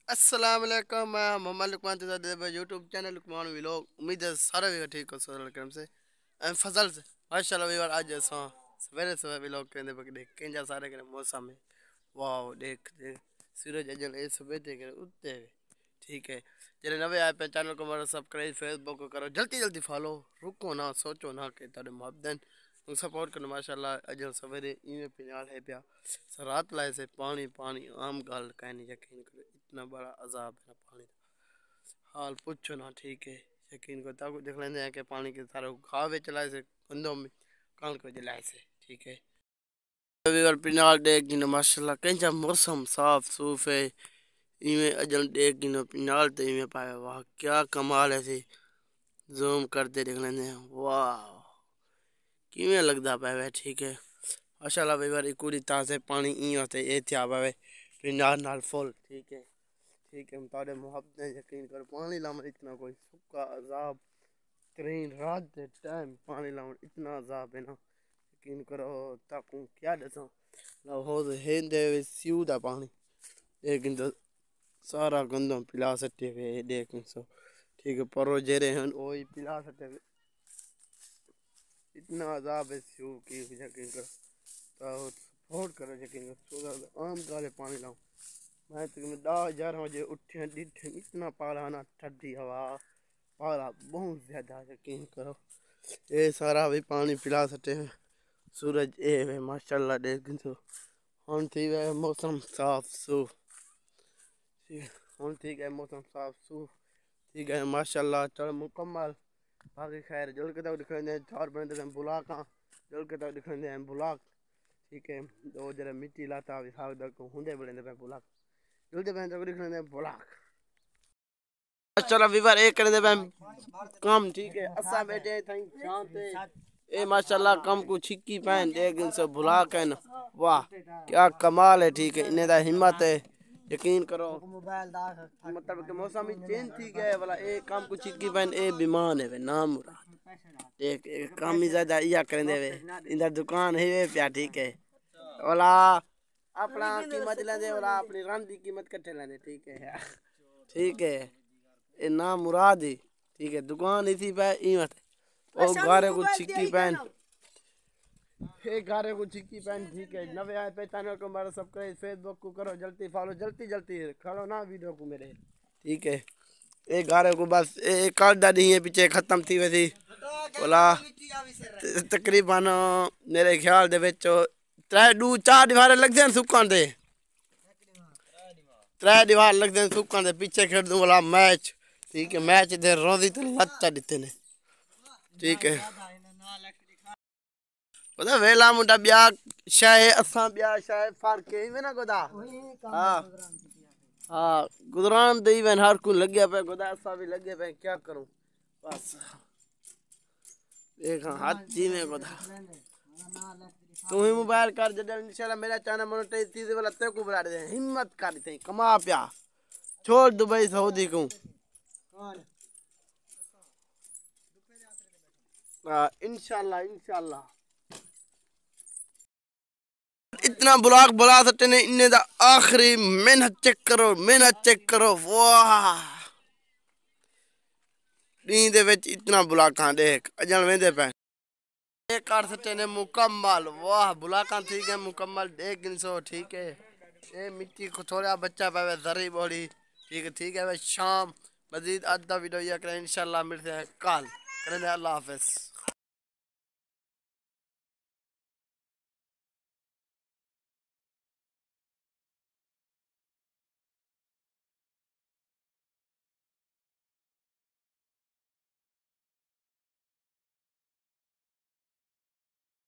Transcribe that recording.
السلام علیکم، میں محمد لکمان یوٹیوب چینل لکمان ویلوگ. امید ہے سارے بھی ٹھیک ہو سر کرم سے فضل سے ماشاءاللہ ویور آج اساں سویرے سویرے ویلوگ کہندے پک دیکھ کنجا سارے کرے موسم میں واو دیکھ سورج اجل اے صبح تے کرے اٹھتے ٹھیک ہے. جڑے نوے آئے پہ چینل کو مارو سبسکرائب، فیس بک کو کرو جلدی جلدی فالو، رکو نہ سوچو نہ کہ تارے محبتن سپورٹ کرنا ماشاءاللہ. اجل سویرے ایویں پنال ہے پیا رات لائے سے پانی پانی عام گل کہنی یقین کرو اتنا بڑا عذاب ہے پانی حال پوچھو نا ٹھیک ہے. یقین کو تاکو دیکھ لیندے ہیں کہ پانی کے سارے کھاوے چلائے سے گندوں میں کان کو جلائے سے ٹھیک ہے. ویور پنال دیکھ گنا ماشاءاللہ کنجا موسم صاف صوف ہے ایویں اجل دیکھ گنا پنال تے ایویں پایا واہ کیا کمال ہے سی زوم کرتے دیکھ لیندے ہیں واہ کیویں لگدا پیا ٹھیک ہے. ماشاءاللہ ویور ایکوڑی تازہ پانی ایویں تے اے تھیا پاوے پنال نال فل ٹھیک ہے. ٹھیک ہے تارے محبت نے یقین کر پانی لامن اتنا کوئی سکا عذاب ترین رات دے ٹائم پانی لاؤن اتنا عذاب ہے نا یقین کرو تاکوں کیا دساں ہو ہندے سیو دا پانی لیکن تو سارا گندم پلا سٹے ہوئے دیکھ سو ٹھیک ہے. پرو جیرے ہیں وہی پلا سٹے ہوئے اتنا عذاب ہے سیو کی یقین کرو تو سپورٹ کرو یقین کرو عام گالے پانی لاؤں میں تو 10-11 بجے اٹھے ڈٹھے اتنا پالا نا ٹھڈی ہوا پالا بہت زیادہ یقین کرو اے سارا بھی پانی پلا سٹے ہیں سورج اے وے ماشاءاللہ دیکھ سو ہن تھی وے موسم صاف سوف ہن ٹھیک ہے موسم صاف سوف ٹھیک ہے ماشاءاللہ چل مکمل باقی خیر جل کے تک دکھائی دیں 4 بندے بلاک ہاں جل کے تک دکھائی دیں بلاک ٹھیک ہے. دو جرا مٹی لاتا ہوندے بڑے بلاک جلدی بہن تک دکھائی بلاک چلو ویور ایک کرنے دے کام ٹھیک ہے اسا بیٹھے تھیں شانتے اے ماشاءاللہ کم کو چھکی پہن دیکھ ان سے بھلا کے نا واہ کیا کمال ہے ٹھیک ہے. انہیں دا ہمت ہے یقین کرو مطلب کہ موسم چینج تھی گیا ہے والا اے کام کو چھکی پہن اے بیمان ہے نام مراد ایک کام ہی زیادہ یا کریں دے وے ادھر دکان ہے پیا ٹھیک ہے والا اپنا قیمت لیندے والا اپنی رن دی قیمت کٹے لیندے ٹھیک ہے ٹھیک ہے. اے نام مراد ہی ٹھیک ہے دکان اسی پہ ایمت او گارے کو چھکی پہن گارے کو چھکی پہن ٹھیک ہے. نوے آئے پہ چینل کو مارو سبسکرائب، فیس بک کو کرو جلدی فالو جلدی جلدی کھڑو نا ویڈیو کو میرے ٹھیک ہے. اے گارے کو بس اے کال دا نہیں ہے پیچھے ختم تھی ویسی بولا تقریباً میرے خیال دے وچ 3-4 دیواریں لگ دیں سکان دے 3 دیوار لگ دیں سکان دے پیچھے کھیل دوں والا میچ ٹھیک ہے. میچ دے روزی تے لچا دیتے نے ٹھیک ہے. پتہ ویلا منڈا بیا شاہ اساں بیا شاہ فرق ہے ایویں نا گدا ہاں ہاں گزران دئی وین ہر کو لگیا پہ گدا اساں بھی لگے پہ کیا کروں بس دیکھاں ہاتھ جی میں گدا تو ہی موبائل کر جڑا انشاءاللہ میرا چینل مونیٹائز تھی والا تے کو بلا دے ہمت کر تے کما پیا چھوڑ دبئی سعودی کو انشاءاللہ اتنا بلاک بلا سکتے نے انہیں دا آخری محنت چیک کرو واہ دین دے وچ اتنا بلاکاں دیکھ اجل ویندے پہ ایک کار سٹے نے مکمل واہ بلاکاں ٹھیک ہے مکمل دیکھ گنسو ٹھیک ہے. اے مٹی کو تھوڑا بچہ پہ ذری بوڑی ٹھیک ہے. شام مزید آدھا ویڈیو یہ کریں انشاءاللہ ملتے ہیں کل کریں اللہ حافظ.